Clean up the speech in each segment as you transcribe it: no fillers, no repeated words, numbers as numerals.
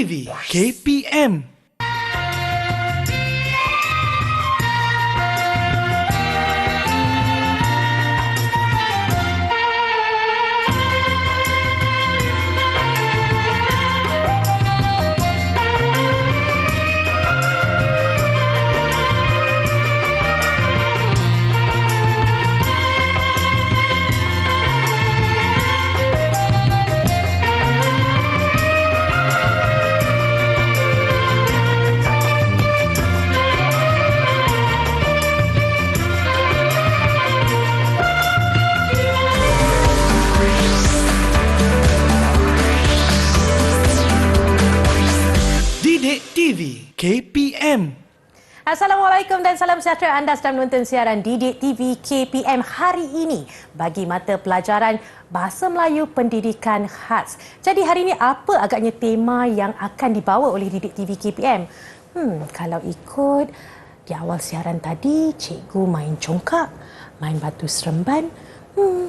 TV KPM. Didik TV KPM. Assalamualaikum dan salam sejahtera. Anda sedang menonton siaran Didik TV KPM hari ini bagi mata pelajaran Bahasa Melayu Pendidikan Khas. Jadi hari ini apa agaknya tema yang akan dibawa oleh Didik TV KPM? Kalau ikut di awal siaran tadi, cikgu main congkak, main batu seremban.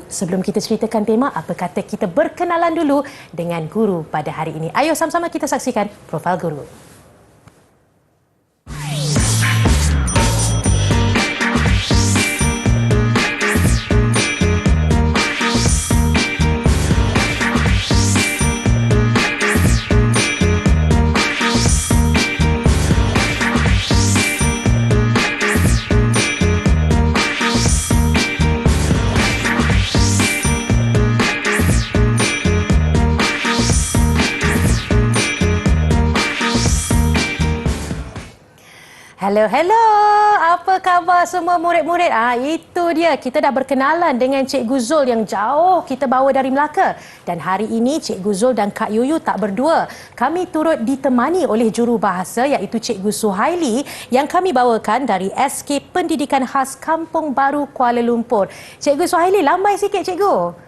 Sebelum kita ceritakan tema, apa kata kita berkenalan dulu dengan guru pada hari ini. Ayo sama-sama kita saksikan profil guru. Hello. Apa khabar semua murid-murid? Itu dia. Kita dah berkenalan dengan Cikgu Zul yang jauh kita bawa dari Melaka. Dan hari ini Cikgu Zul dan Kak Yuyu tak berdua. Kami turut ditemani oleh jurubahasa iaitu Cikgu Suhaili yang kami bawakan dari SK Pendidikan Khas Kampung Baru Kuala Lumpur. Cikgu Suhaili, lambai sikit cikgu.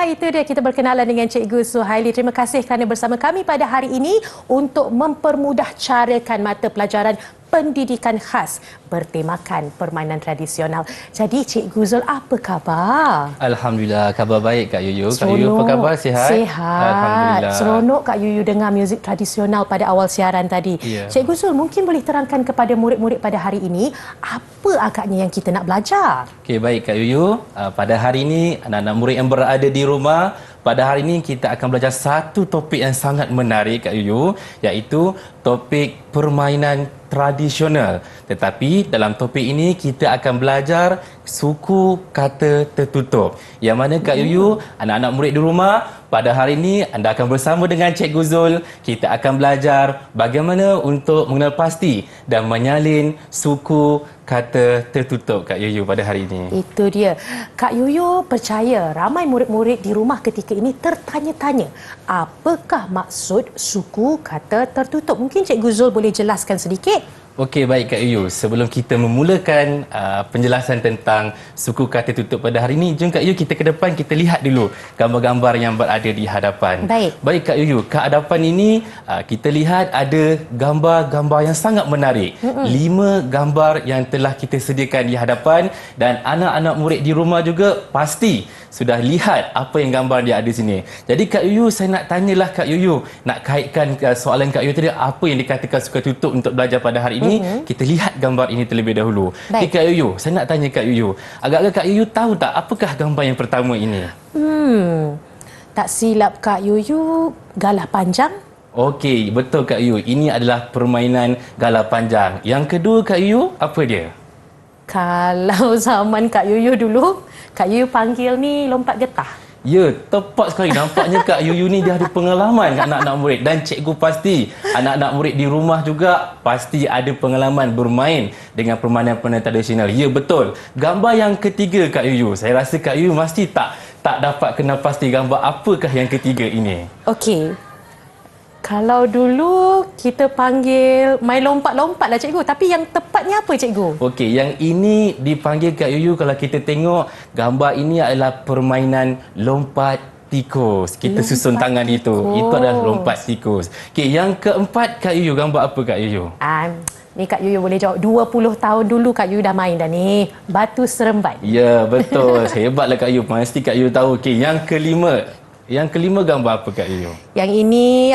Itu dia, kita berkenalan dengan Cikgu Suhaili. Terima kasih kerana bersama kami pada hari ini untuk mempermudah carakan mata pelajaran pendidikan khas bertemakan permainan tradisional. Jadi Cikgu Zul, apa khabar? Alhamdulillah, khabar baik Kak Yuyu. Kak Yuyu apa khabar? Sihat? Sihat. Seronok Kak Yuyu dengar muzik tradisional pada awal siaran tadi. Cikgu Zul, mungkin boleh terangkan kepada murid-murid pada hari ini apa agaknya yang kita nak belajar? Okey, baik Kak Yuyu. Pada hari ini anak-anak murid yang berada di rumah, pada hari ini kita akan belajar satu topik yang sangat menarik Kak Yuyu, iaitu topik permainan tradisional. Tetapi dalam topik ini kita akan belajar suku kata tertutup. Yang mana Kak Yuyu, anak-anak murid di rumah, pada hari ini anda akan bersama dengan Cikgu Zul. Kita akan belajar bagaimana untuk mengenal pasti dan menyalin suku kata tertutup Kak Yuyu pada hari ini. Itu dia. Kak Yuyu percaya ramai murid-murid di rumah ketika ini tertanya-tanya, apakah maksud suku kata tertutup? Mungkin Cikgu Zul boleh jelaskan sedikit? Okey, baik Kak Yuyu. Sebelum kita memulakan penjelasan tentang suku kata tutup pada hari ini, jom Kak Yuyu kita ke depan, kita lihat dulu gambar-gambar yang berada di hadapan. Baik Kak Yuyu, ke hadapan ini kita lihat ada gambar-gambar yang sangat menarik. 5 gambar yang telah kita sediakan di hadapan dan anak-anak murid di rumah juga pasti sudah lihat apa yang gambar dia ada sini. Jadi Kak Yuyu, saya nak tanyalah Kak Yuyu, nak kaitkan soalan Kak Yuyu tadi, apa yang dikatakan suka tutup untuk belajar pada hari ini. Kita lihat gambar ini terlebih dahulu. Okay, Kak Yuyu, saya nak tanya Kak Yuyu, agak-agak Kak Yuyu tahu tak apakah gambar yang pertama ini? Tak silap Kak Yuyu, galah panjang. Okey, betul Kak Yuyu. Ini adalah permainan galah panjang. Yang kedua Kak Yuyu, apa dia? Kalau zaman Kak Yuyu dulu, Kak Yuyu panggil ni lompat getah. Ya, tepat sekali. Nampaknya Kak Yuyu ni dia ada pengalaman anak-anak murid. Dan cikgu pasti anak-anak murid di rumah juga pasti ada pengalaman bermain dengan permainan-permainan tradisional. Ya, betul. Gambar yang ketiga Kak Yuyu, saya rasa Kak Yuyu mesti tak dapat kenal pasti gambar apakah yang ketiga ini. Okey. Kalau dulu kita panggil main lompat-lompat lah cikgu. Tapi yang tepatnya apa cikgu? Okey, yang ini dipanggil Kak Yuyu, kalau kita tengok gambar ini adalah permainan lompat tikus. Kita susun tangan itu. Itu adalah lompat tikus. Okey, yang keempat Kak Yuyu, gambar apa Kak Yuyu? Ni Kak Yuyu boleh jawab. 20 tahun dulu Kak Yuyu dah main dah ni. Batu seremban. Ya, betul. Hebatlah Kak Yuyu. Pasti Kak Yuyu tahu. Okey, yang kelima gambar apa Kak Yuyu? Yang ini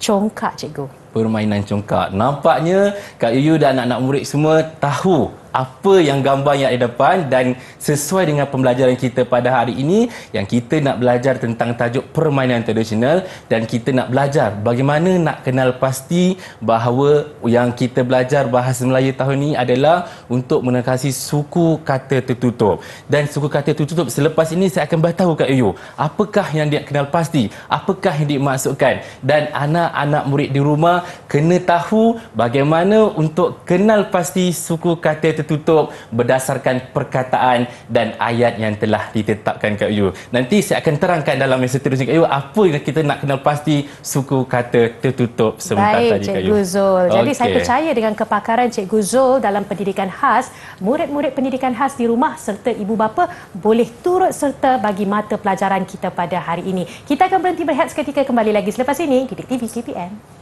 congkak, cikgu. Permainan congkak. Nampaknya Kak Yuyu dan anak-anak murid semua tahu apa yang gambar yang ada depan dan sesuai dengan pembelajaran kita pada hari ini yang kita nak belajar tentang tajuk permainan tradisional dan kita nak belajar bagaimana nak kenal pasti bahawa yang kita belajar bahasa Melayu tahun ini adalah untuk menekasi suku kata tertutup. Dan suku kata tertutup selepas ini saya akan beritahu Kak Yuyu apakah yang dia kenal pasti, apakah yang dimaksudkan, dan anak-anak murid di rumah kena tahu bagaimana untuk kenal pasti suku kata tertutup berdasarkan perkataan dan ayat yang telah ditetapkan Kak Yu. Nanti saya akan terangkan dalam masa seterusnya Kak Yu apa yang kita nak kenal pasti suku kata tertutup sebentar tadi Kak Yu. Cikgu Zul. Jadi saya percaya dengan kepakaran Cikgu Zul dalam pendidikan khas, murid-murid pendidikan khas di rumah serta ibu bapa boleh turut serta bagi mata pelajaran kita pada hari ini. Kita akan berhenti berehat seketika, kembali lagi selepas ini Didik TV KPM.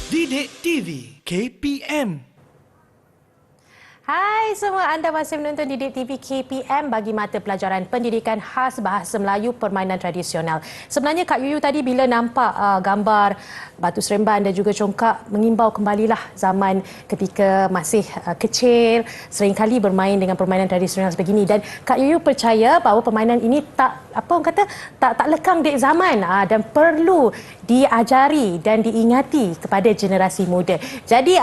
Didik TV KPM. Hai semua, anda masih menonton Didik TV KPM bagi mata pelajaran pendidikan khas bahasa Melayu permainan tradisional. Sebenarnya Kak Yuyu tadi bila nampak gambar batu seremban dan juga congkak mengimbau kembalilah zaman ketika masih kecil, seringkali bermain dengan permainan tradisional sebegini, dan Kak Yuyu percaya bahawa permainan ini tak lekang di zaman dan perlu diajari dan diingati kepada generasi muda. Jadi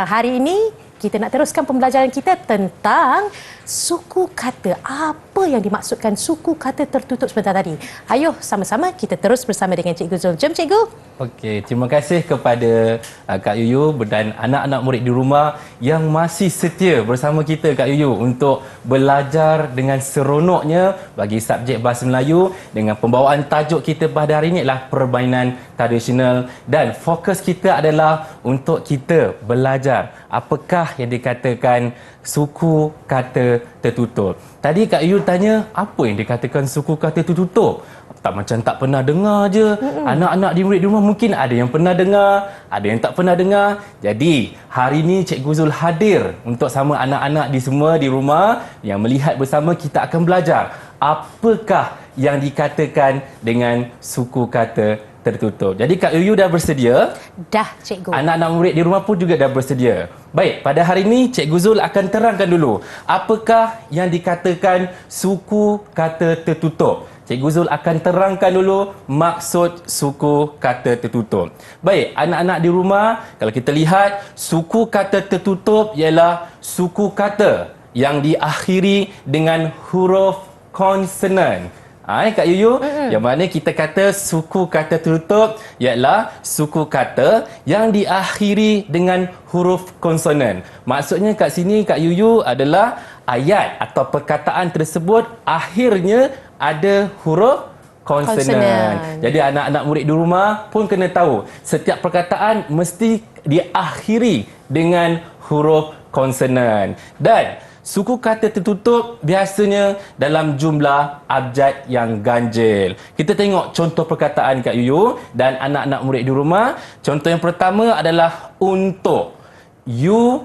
hari ini kita nak teruskan pembelajaran kita tentang suku kata. Apa yang dimaksudkan suku kata tertutup sebentar tadi? Ayo sama-sama kita terus bersama dengan Cikgu Zul. Jom Cikgu. Okey, terima kasih kepada Kak Yuyu dan anak-anak murid di rumah yang masih setia bersama kita Kak Yuyu untuk belajar dengan seronoknya bagi subjek bahasa Melayu dengan pembawaan tajuk kita pada hari ini adalah permainan tradisional, dan fokus kita adalah untuk kita belajar apakah yang dikatakan suku kata tertutup. Tadi Kak Yuyu tanya apa yang dikatakan suku kata tertutup. Tak pernah dengar je. Anak-anak di murid di rumah mungkin ada yang pernah dengar, ada yang tak pernah dengar. Jadi, hari ini Cikgu Zul hadir untuk sama anak-anak di semua di rumah yang melihat bersama, kita akan belajar apakah yang dikatakan dengan suku kata tertutup. Jadi Kak Yuyu dah bersedia? Dah Cikgu. Anak-anak murid di rumah pun juga dah bersedia. Baik, pada hari ini Cikgu Zul akan terangkan dulu apakah yang dikatakan suku kata tertutup. Cikgu Zul akan terangkan dulu maksud suku kata tertutup. Baik, anak-anak di rumah, kalau kita lihat, suku kata tertutup ialah suku kata yang diakhiri dengan huruf konsonan. Kak Yuyu, yang mana kita kata suku kata tertutup ialah suku kata yang diakhiri dengan huruf konsonan. Maksudnya kat sini Kak Yuyu adalah ayat atau perkataan tersebut akhirnya ada huruf konsonan. Jadi anak-anak murid di rumah pun kena tahu setiap perkataan mesti diakhiri dengan huruf konsonan. Dan suku kata tertutup biasanya dalam jumlah abjad yang ganjil. Kita tengok contoh perkataan Kak Yuyu dan anak-anak murid di rumah. Contoh yang pertama adalah untuk. U-N-T-U-K.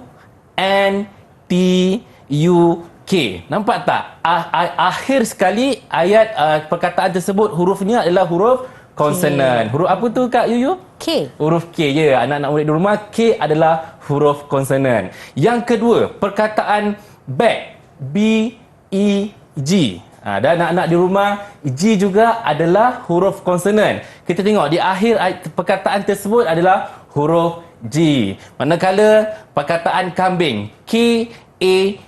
Nampak tak? Akhir sekali ayat perkataan tersebut hurufnya adalah huruf konsonan. Huruf apa tu Kak Yuyu? K. Huruf K, ya. Anak-anak murid di rumah, K adalah huruf konsonan. Yang kedua, perkataan beg. B-E-G. Dan anak-anak di rumah, G juga adalah huruf konsonan. Kita tengok di akhir perkataan tersebut adalah huruf G. Manakala perkataan kambing, K-A-M-B-I-N-G.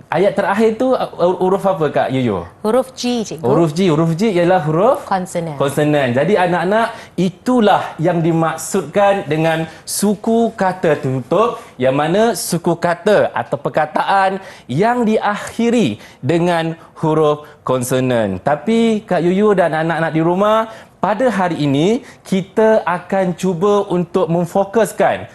Ayat terakhir tu huruf apa Kak Yuyu? Huruf G, Cikgu. Huruf G ialah huruf konsonan. Jadi anak-anak, itulah yang dimaksudkan dengan suku kata tertutup, yang mana suku kata atau perkataan yang diakhiri dengan huruf konsonan. Tapi Kak Yuyu dan anak-anak di rumah, pada hari ini kita akan cuba untuk memfokuskan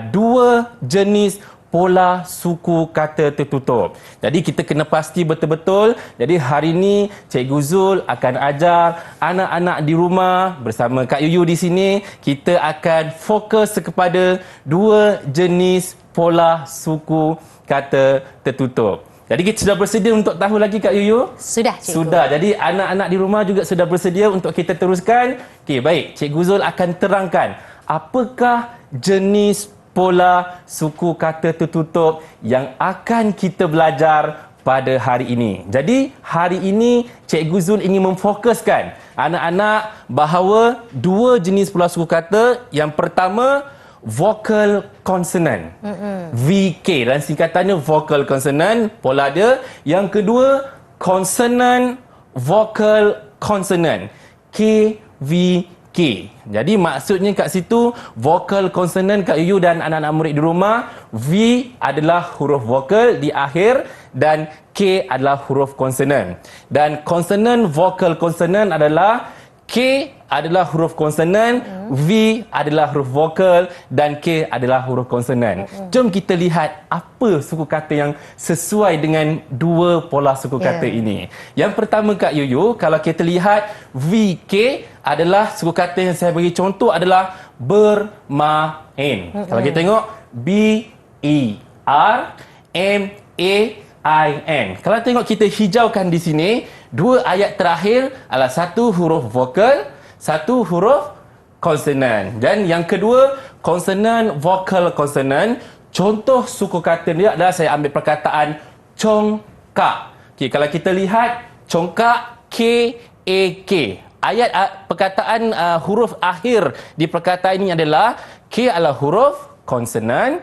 dua jenis pola suku kata tertutup. Jadi kita kena pasti betul-betul. Jadi hari ini Cikgu Zul akan ajar anak-anak di rumah bersama Kak Yuyu di sini. Kita akan fokus kepada dua jenis pola suku kata tertutup. Jadi kita sudah bersedia untuk tahu lagi Kak Yuyu? Sudah, Cikgu. Sudah. Jadi anak-anak di rumah juga sudah bersedia untuk kita teruskan. Okey, baik. Cikgu Zul akan terangkan apakah jenis pola suku kata tertutup yang akan kita belajar pada hari ini. Jadi, hari ini Cikgu Zul ingin memfokuskan anak-anak bahawa dua jenis pola suku kata. Yang pertama, vocal consonant. VK dan singkatannya vocal consonant, pola dia. Yang kedua, consonant vocal consonant. KVK. Jadi maksudnya kat situ vocal consonant Kak Yuyu dan anak-anak murid di rumah, V adalah huruf vokal di akhir dan K adalah huruf konsonan. Dan consonant vocal consonant adalah K adalah huruf konsonan, V adalah huruf vokal dan K adalah huruf konsonan. Jom kita lihat apa suku kata yang sesuai dengan dua pola suku kata ini. Yang pertama Kak Yuyu, kalau kita lihat VK adalah suku kata yang saya bagi contoh adalah bermain. Kalau kita tengok BERMAIN. Kalau tengok kita hijaukan di sini, dua ayat terakhir adalah satu huruf vokal, satu huruf konsonan. Dan yang kedua, konsonan vokal konsonan. Contoh suku kata dia adalah saya ambil perkataan congkak. Okey, kalau kita lihat congkak KAK. Ayat perkataan huruf akhir di perkataan ini adalah K adalah huruf konsonan,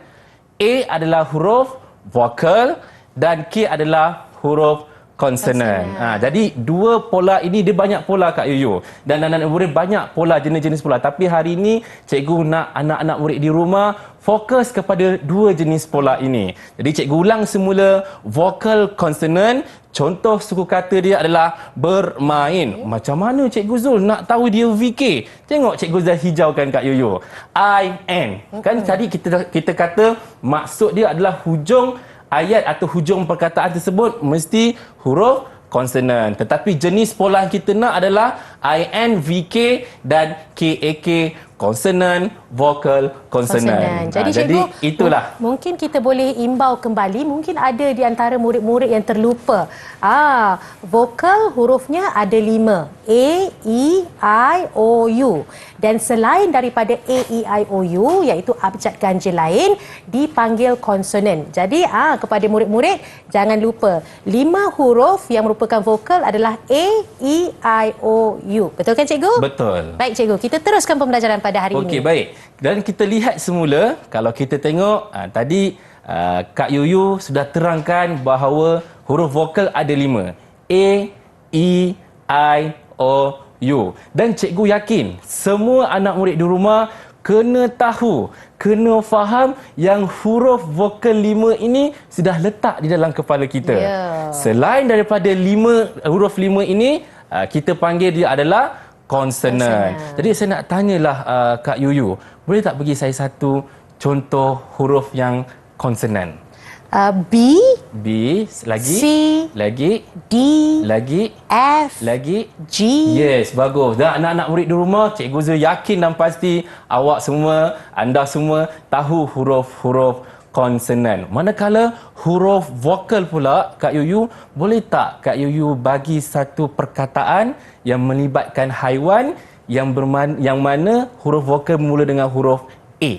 A adalah huruf vokal dan K adalah huruf konsonan. Jadi dua pola ini dia banyak pola Kak Yuyu. Dan anak-anak murid banyak pola jenis-jenis pola. Tapi hari ini cikgu nak anak-anak murid di rumah fokus kepada dua jenis pola ini. Jadi cikgu ulang semula vocal consonant. Contoh suku kata dia adalah bermain. Macam mana Cikgu Zul nak tahu dia VK? Tengok Cikgu Zul hijaukan Kak Yuyu. IN. Kan tadi kita kata maksud dia adalah hujung ayat atau hujung perkataan tersebut mesti huruf konsonan. Tetapi jenis pola yang kita nak adalah IN, VK dan KAK, konsonan, vokal, konsonan. Jadi cikgu, itulah. Mungkin kita boleh imbau kembali, mungkin ada di antara murid-murid yang terlupa. Vokal hurufnya ada 5. A, E, I, O, U. Dan selain daripada A, E, I, O, U, iaitu abjad ganjil lain, dipanggil konsonan. Jadi kepada murid-murid, jangan lupa 5 huruf yang merupakan vokal adalah A, E, I, O, U. Betul kan cikgu? Betul. Baik cikgu, kita teruskan pembelajaran pada hari ini. Okey, baik. Dan kita lihat semula, kalau kita tengok tadi Kak Yuyu sudah terangkan bahawa huruf vokal ada 5. A, E, I, O, U. Dan cikgu yakin semua anak murid di rumah kena tahu, kena faham yang huruf vokal 5 ini sudah letak di dalam kepala kita. Selain daripada huruf 5 ini, kita panggil dia adalah konsonan. Jadi saya nak tanyalah Kak Yuyu, boleh tak bagi saya satu contoh huruf yang konsonan? B, lagi, C, lagi, D, lagi, F, lagi, G. Yes, bagus. Dan anak-anak murid di rumah, Cikgu Zul yakin dan pasti anda semua tahu huruf-huruf konsonan. Manakala huruf vokal pula, Kak Yuyu, boleh tak Kak Yuyu bagi satu perkataan yang melibatkan haiwan yang mana huruf vokal bermula dengan huruf A?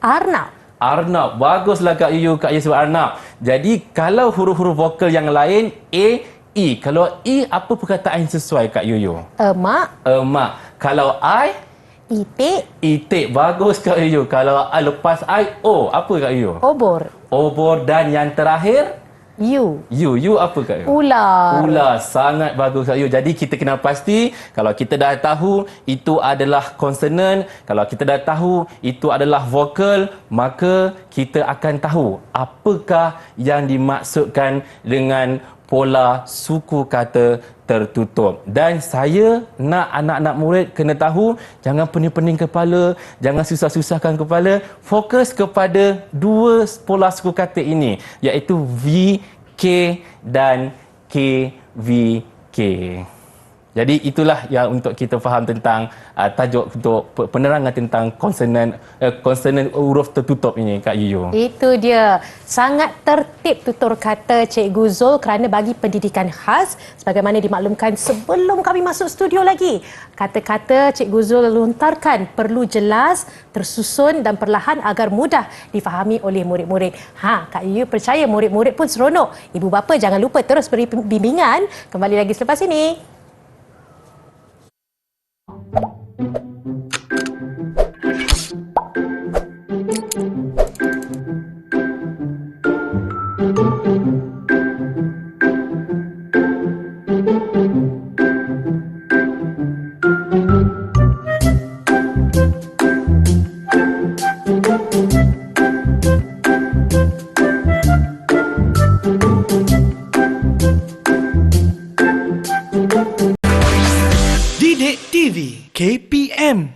Arnab. Arnab. Baguslah Kak Yuyu, Kak Yuyu sebut Arnab. Jadi kalau huruf-huruf vokal yang lain A, E. Kalau E, apa perkataan yang sesuai Kak Yuyu? Emak. Kalau I, Itik. Itik. Bagus Kak Yuyu. Kalau lepas I, O. Apa Kak Yuyu? Obor. Obor. Dan yang terakhir? U. U apa Kak Yuyu? Ular. Ular. Sangat bagus Kak Yuyu. Jadi kita kena pasti kalau kita dah tahu itu adalah konsonan, kalau kita dah tahu itu adalah vokal, maka kita akan tahu apakah yang dimaksudkan dengan pola suku kata tertutup. Dan saya nak anak-anak murid kena tahu, jangan pening-pening kepala, jangan susah-susahkan kepala, fokus kepada dua pola suku kata ini, iaitu V, K dan K, V, K. Jadi itulah yang untuk kita faham tentang tajuk untuk penerangan tentang konsonan huruf tertutup ini, Kak Yuyu. Itu dia. Sangat tertib tutur kata Cikgu Zul kerana bagi pendidikan khas sebagaimana dimaklumkan sebelum kami masuk studio lagi. Kata-kata Cikgu Zul lontarkan perlu jelas, tersusun dan perlahan agar mudah difahami oleh murid-murid. Kak Yuyu percaya murid-murid pun seronok. Ibu bapa jangan lupa terus beri bimbingan. Kembali lagi selepas ini. Didik TV KPM.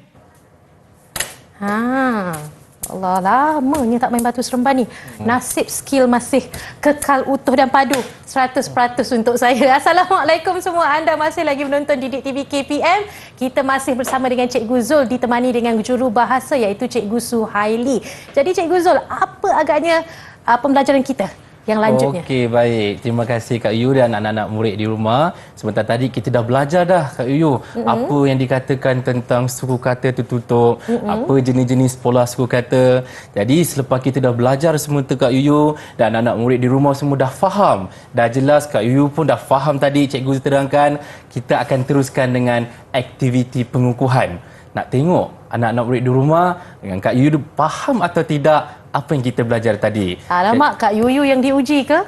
Allah, lamanya tak main batu seremban ni. Nasib skill masih kekal utuh dan padu 100% untuk saya. Assalamualaikum semua. Anda masih lagi menonton Didik TV KPM. Kita masih bersama dengan Cikgu Zul ditemani dengan juru bahasa iaitu Cikgu Suhaili. Jadi Cikgu Zul, apa agaknya pembelajaran kita yang lanjutnya? Okey, baik. Terima kasih Kak Yuyu dan anak-anak murid di rumah. Sebentar tadi kita dah belajar dah Kak Yuyu. Apa yang dikatakan tentang suku kata tertutup, apa jenis-jenis pola suku kata. Jadi selepas kita dah belajar semua tu Kak Yuyu dan anak-anak murid di rumah semua dah faham, dah jelas, Kak Yuyu pun dah faham tadi cikgu terangkan, kita akan teruskan dengan aktiviti pengukuhan. Nak tengok anak-anak murid di rumah dengan Kak Yuyu faham atau tidak apa yang kita belajar tadi. Alamak, Kak Yuyu yang diuji ke?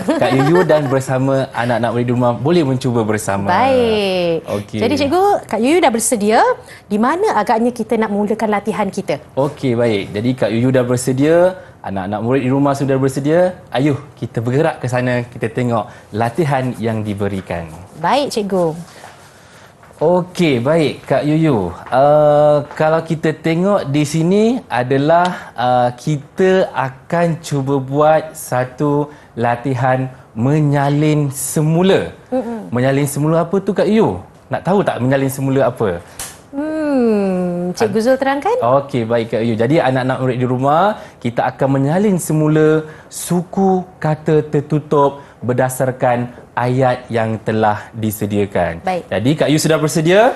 Kak Yuyu dan bersama anak-anak murid di rumah boleh mencuba bersama. Baik. Okey. Jadi Cikgu, Kak Yuyu dah bersedia. Di mana agaknya kita nak mulakan latihan kita? Okey, baik. Jadi Kak Yuyu dah bersedia, anak-anak murid di rumah sudah bersedia. Ayuh, kita bergerak ke sana, kita tengok latihan yang diberikan. Baik, Cikgu. Okey, baik Kak Yuyu. Kalau kita tengok di sini adalah kita akan cuba buat satu latihan menyalin semula. Menyalin semula apa tu Kak Yuyu? Nak tahu tak menyalin semula apa? Cikgu Zul terangkan. Okey, baik Kak Yuyu. Jadi anak-anak murid di rumah, kita akan menyalin semula suku kata tertutup berdasarkan ayat yang telah disediakan. Baik. Jadi Kak Yu sudah bersedia?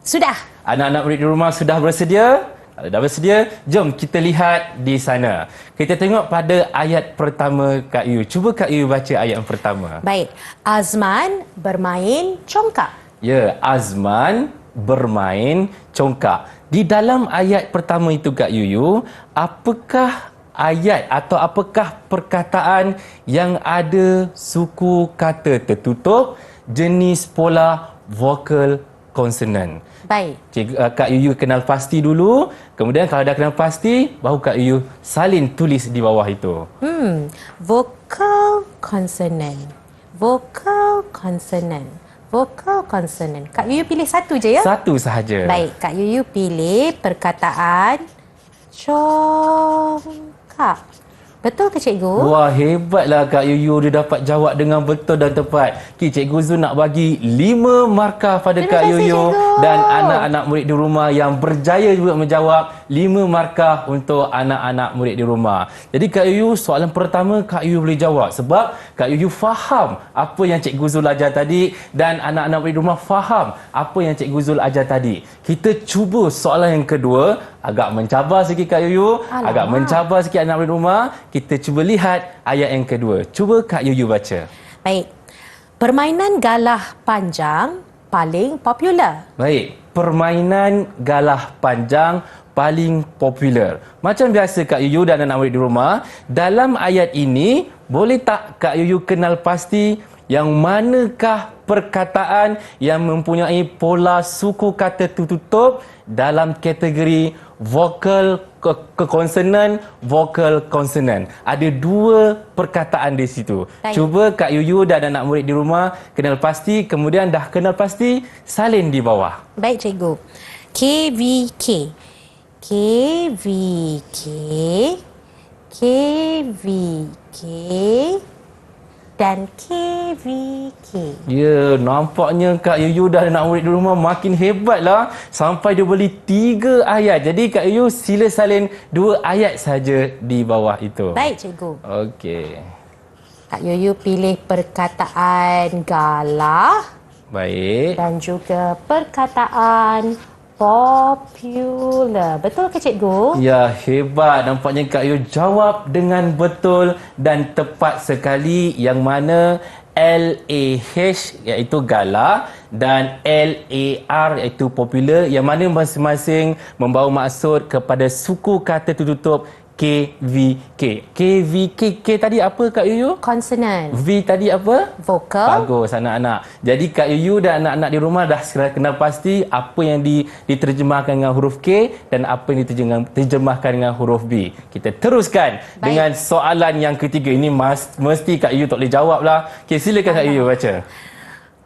Sudah. Anak-anak murid di rumah sudah bersedia? Kalau dah bersedia, jom kita lihat di sana. Kita tengok pada ayat pertama Kak Yu. Cuba Kak Yu baca ayat yang pertama. Baik. Azman bermain congkak. Ya, Azman bermain congkak. Di dalam ayat pertama itu Kak Yuyu, apakah ayat atau apakah perkataan yang ada suku kata tertutup jenis pola vokal konsonan? Baik. Kak Yuyu kenal pasti dulu, kemudian kalau dah kenal pasti, baru Kak Yuyu salin tulis di bawah itu. Vokal konsonan. Vokal konsonan. Vokal konsonan. Kak Yuyu pilih satu je ya? Satu sahaja. Baik, Kak Yuyu pilih perkataan congkak. Betul ke Cikgu? Wah, hebatlah Kak Yuyu, dia dapat jawab dengan betul dan tepat. Cikgu Zul nak bagi 5 markah pada Kak Yuyu. Cikgu. Dan anak-anak murid di rumah yang berjaya juga menjawab, 5 markah untuk anak-anak murid di rumah. Jadi Kak Yuyu, soalan pertama Kak Yuyu boleh jawab sebab Kak Yuyu faham apa yang Cikgu Zul ajar tadi dan anak-anak murid di rumah faham apa yang Cikgu Zul ajar tadi. Kita cuba soalan yang kedua, agak mencabar sikit Kak Yuyu, agak mencabar sikit anak murid di rumah. Kita cuba lihat ayat yang kedua. Cuba Kak Yuyu baca. Baik. Permainan galah panjang paling popular. Baik. Permainan galah panjang paling popular. Macam biasa Kak Yuyu dan anak murid di rumah, dalam ayat ini boleh tak Kak Yuyu kenal pasti yang manakah perkataan yang mempunyai pola suku kata tertutup dalam kategori vokal konsonan, vokal konsonan. Ada dua perkataan di situ. Baik. Cuba Kak Yuyu dan anak murid di rumah kenal pasti, kemudian dah kenal pasti, salin di bawah. Baik, cikgu. KVK. KVK. KVK. Dan KVK. Ya, nampaknya Kak Yuyu dan anak murid di rumah makin hebatlah sampai dia boleh 3 ayat. Jadi Kak Yuyu sila salin 2 ayat saja di bawah itu. Baik, cikgu. Okey. Kak Yuyu pilih perkataan galah Baik. dan juga perkataan popular. Betul ke cikgu? Ya, hebat. Nampaknya Kak Yuyu jawab dengan betul dan tepat sekali, yang mana LAH iaitu gala dan LAR iaitu popular, yang mana masing-masing membawa maksud kepada suku kata tertutup KVK. KVK tadi apa Kak Yuyu? Konsonan. V tadi apa? Vokal. Bagus anak-anak. Jadi Kak Yuyu dan anak-anak di rumah dah kenal pasti apa yang diterjemahkan dengan huruf K dan apa yang diterjemahkan dengan huruf B. Kita teruskan dengan soalan yang ketiga. Ini mesti Kak Yuyu tak boleh jawab lah. Okay, silakan Kak Yuyu baca.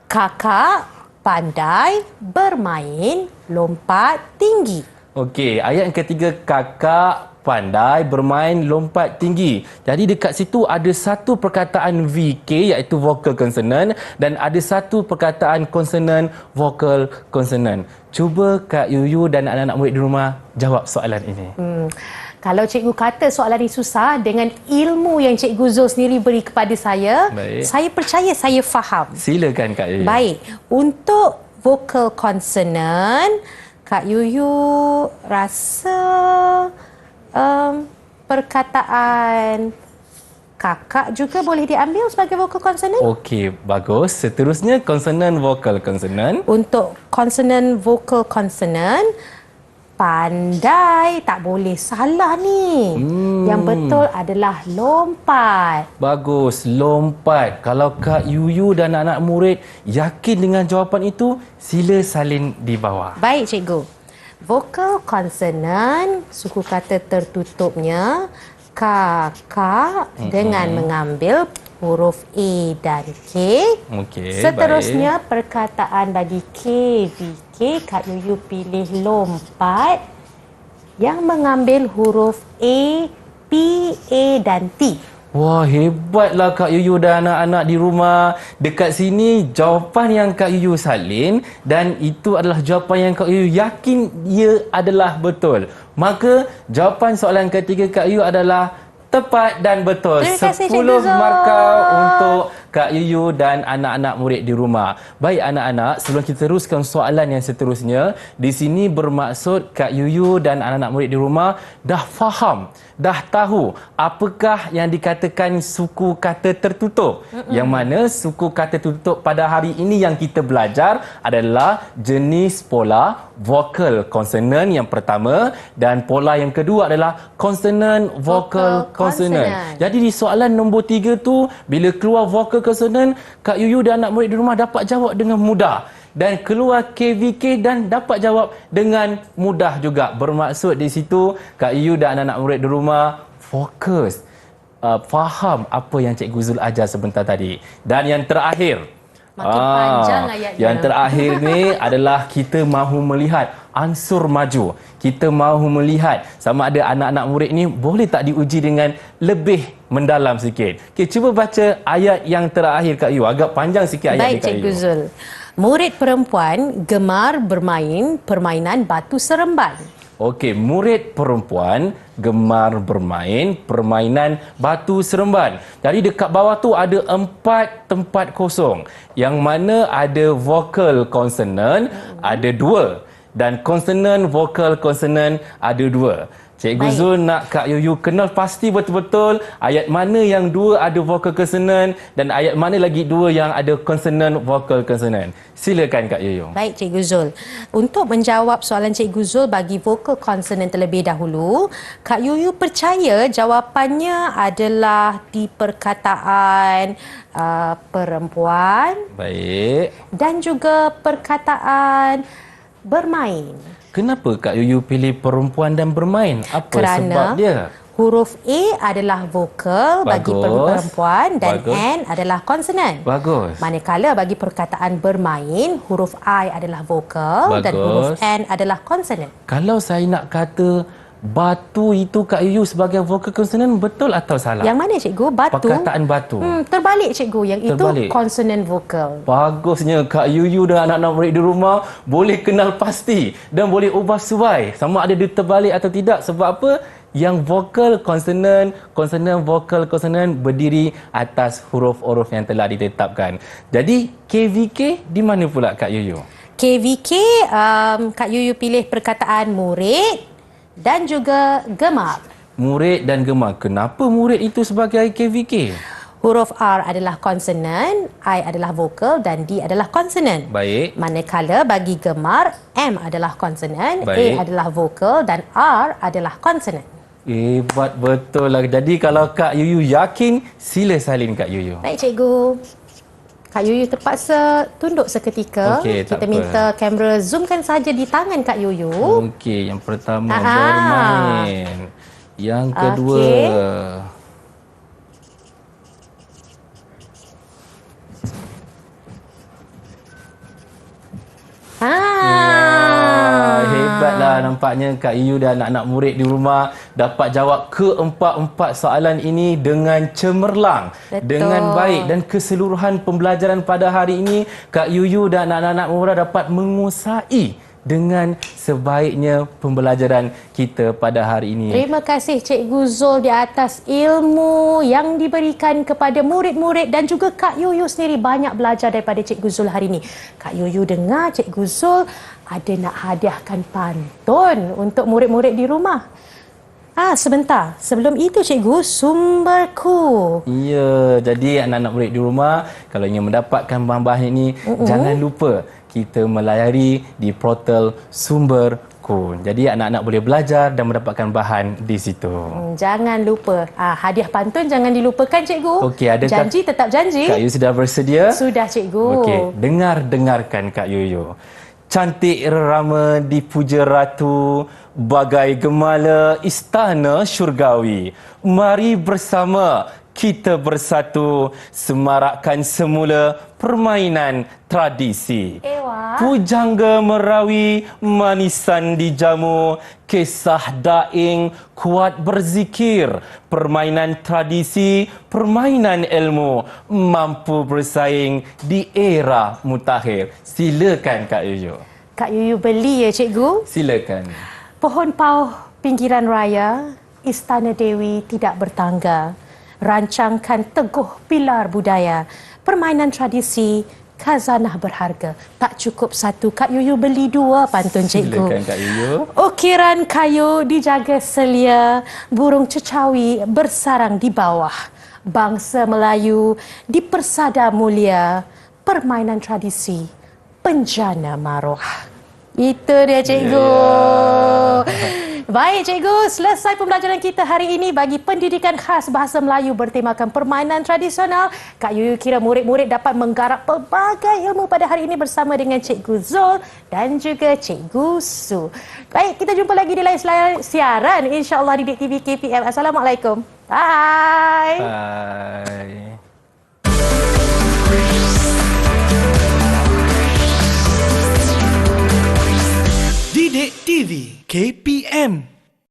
Kakak pandai bermain lompat tinggi. Okey, ayat yang ketiga, kakak pandai bermain lompat tinggi. Jadi dekat situ ada satu perkataan VK iaitu vocal consonant dan ada satu perkataan consonant vocal consonant. Cuba Kak Yuyu dan anak-anak murid di rumah jawab soalan ini. Kalau cikgu kata soalan ini susah, dengan ilmu yang Cikgu Zul sendiri beri kepada saya, Baik. saya percaya saya faham. Silakan Kak Yuyu. Baik, untuk vocal consonant, Kak Yuyu rasa perkataan kakak juga boleh diambil sebagai vocal consonant. Okey, bagus. Seterusnya consonant vocal consonant. Untuk consonant vocal consonant, pandai tak boleh salah ni. Yang betul adalah lompat. Bagus, lompat. Kalau Kak Yuyu dan anak murid yakin dengan jawapan itu, sila salin di bawah. Baik, cikgu. Vocal consonant, suku kata tertutupnya kakak dengan mengambil huruf A dan K. Okey, Seterusnya perkataan bagi KVK, Kak Yuyu pilih lompat yang mengambil huruf A, P, A dan T. Wah, hebatlah Kak Yuyu dan anak-anak di rumah. Dekat sini jawapan yang Kak Yuyu salin dan itu adalah jawapan yang Kak Yuyu yakin ia adalah betul. Maka jawapan soalan ketiga Kak Yuyu adalah tepat dan betul. Terima kasih, 10 Cikgu Zul. markah untuk Kak Yuyu dan anak-anak murid di rumah. Baik anak-anak, sebelum kita teruskan soalan yang seterusnya, di sini bermaksud Kak Yuyu dan anak-anak murid di rumah dah faham, dah tahu apakah yang dikatakan suku kata tertutup. Yang mana suku kata tertutup pada hari ini yang kita belajar adalah jenis pola vocal consonant yang pertama dan pola yang kedua adalah consonant vocal consonant. Jadi di soalan nombor 3 tu, bila keluar vocal consonant, Kak Yuyu dan anak murid di rumah dapat jawab dengan mudah. Dan keluar KVK dan dapat jawab dengan mudah juga. Bermaksud di situ Kak Yuyu dan anak-anak murid di rumah fokus, faham apa yang Cikgu Zul ajar sebentar tadi. Dan yang terakhir, Makin panjang ayatnya. yang terakhir ni adalah kita mahu melihat ansur maju. Kita mahu melihat sama ada anak-anak murid ni boleh tak diuji dengan lebih mendalam sikit. Okey, cuba baca ayat yang terakhir Kak Yu. Agak panjang sikit ayat ni Baik, Kak Cikgu Yu. Zul. Murid perempuan gemar bermain permainan batu seremban. Okey, murid perempuan gemar bermain permainan batu seremban. Jadi dekat bawah tu ada 4 tempat kosong. Yang mana ada vocal consonant, ada 2. Dan consonant vocal consonant ada 2. Cikgu Baik. Zul nak Kak Yuyu kenal pasti betul-betul ayat mana yang 2 ada vocal consonant dan ayat mana lagi 2 yang ada consonant vocal consonant. Silakan Kak Yuyu. Baik, Cikgu Zul. Untuk menjawab soalan Cikgu Zul bagi vocal consonant terlebih dahulu, Kak Yuyu percaya jawapannya adalah di perkataan perempuan Baik. dan juga perkataan bermain. Kenapa Kak Yuyu pilih perempuan dan bermain? Apa Kerana sebab dia? huruf A adalah vokal bagi Bagus. perempuan dan Bagus. N adalah konsonan. Bagus. Manakala bagi perkataan bermain, huruf I adalah vokal dan Bagus. huruf N adalah konsonan. Kalau saya nak kata batu itu Kak Yuyu sebagai vokal konsonan, betul atau salah? Yang mana cikgu? Batu? Perkataan batu. Terbalik cikgu. Yang Terbalik. itu konsonan vokal. Bagusnya Kak Yuyu dan anak-anak murid di rumah boleh kenal pasti dan boleh ubah suai sama ada dia terbalik atau tidak. Sebab apa? Yang vokal konsonan, konsonan vokal konsonan berdiri atas huruf-huruf yang telah ditetapkan. Jadi KVK di mana pula Kak Yuyu? KVK, Kak Yuyu pilih perkataan murid dan juga gemar. Murid dan gemar. Kenapa murid itu sebagai KVK? Huruf R adalah konsonan, I adalah vokal dan D adalah konsonan. Baik. Manakala bagi gemar, M adalah konsonan, Baik. A adalah vokal dan R adalah konsonan. Hebat betul lah. Jadi kalau Kak Yuyu yakin, sila salin Kak Yuyu. Baik cikgu. Kak Yuyu terpaksa tunduk seketika. Okey, tak Kita apa. minta kamera zoomkan saja di tangan Kak Yuyu. Okey, yang pertama Ah. bermain. Yang kedua Okey. hebatlah nampaknya Kak Yuyu dan anak-anak murid di rumah dapat jawab keempat-empat soalan ini dengan cemerlang, Betul. dengan baik, dan keseluruhan pembelajaran pada hari ini Kak Yuyu dan anak-anak murid dapat menguasai dengan sebaiknya pembelajaran kita pada hari ini. Terima kasih Cikgu Zul di atas ilmu yang diberikan kepada murid-murid dan juga Kak Yuyu sendiri banyak belajar daripada Cikgu Zul hari ini. Kak Yuyu dengar Cikgu Zul ada nak hadiahkan pantun untuk murid-murid di rumah. Sebentar. Sebelum itu Cikgu, sumberku. Ya, jadi anak-anak murid di rumah kalau ingin mendapatkan bahan-bahan ini, jangan lupa kita melayari di portal Sumberku. Jadi anak-anak boleh belajar dan mendapatkan bahan di situ. Jangan lupa. Hadiah pantun jangan dilupakan Cikgu. Okey, adakah Janji tetap janji. Kak Yuyu sudah bersedia? Sudah Cikgu. Okey, dengarkan Kak Yuyu. Cantik rama dipuja ratu, bagai gemala istana syurgawi. Mari bersama kita bersatu, semarakkan semula permainan tradisi. Ewa. Pujangga merawi, manisan dijamu, kisah daing, kuat berzikir, permainan tradisi, permainan ilmu, mampu bersaing di era mutakhir. Silakan Kak Yuyu. Kak Yuyu beli ya Cikgu. Silakan. Pohon pauh pinggiran raya, Istana Dewi tidak bertangga. Rancangkan teguh pilar budaya, permainan tradisi, khazanah berharga. Tak cukup satu, Kak Yuyu beli dua pantun Cikgu. Silakan Kak Yuyu. Ukiran kayu dijaga selia, burung cecawi bersarang di bawah. Bangsa Melayu dipersada mulia, permainan tradisi, penjana maruah. Itu dia Cikgu. Baik Cikgu, selesai pembelajaran kita hari ini bagi pendidikan khas bahasa Melayu bertemakan permainan tradisional. Kak Yuyu kira murid-murid dapat menggarap pelbagai ilmu pada hari ini bersama dengan Cikgu Zul dan juga Cikgu Su. Baik, kita jumpa lagi di lain siaran insya-Allah di TV KPM. Assalamualaikum. Bye. Bye. Didik TV KPM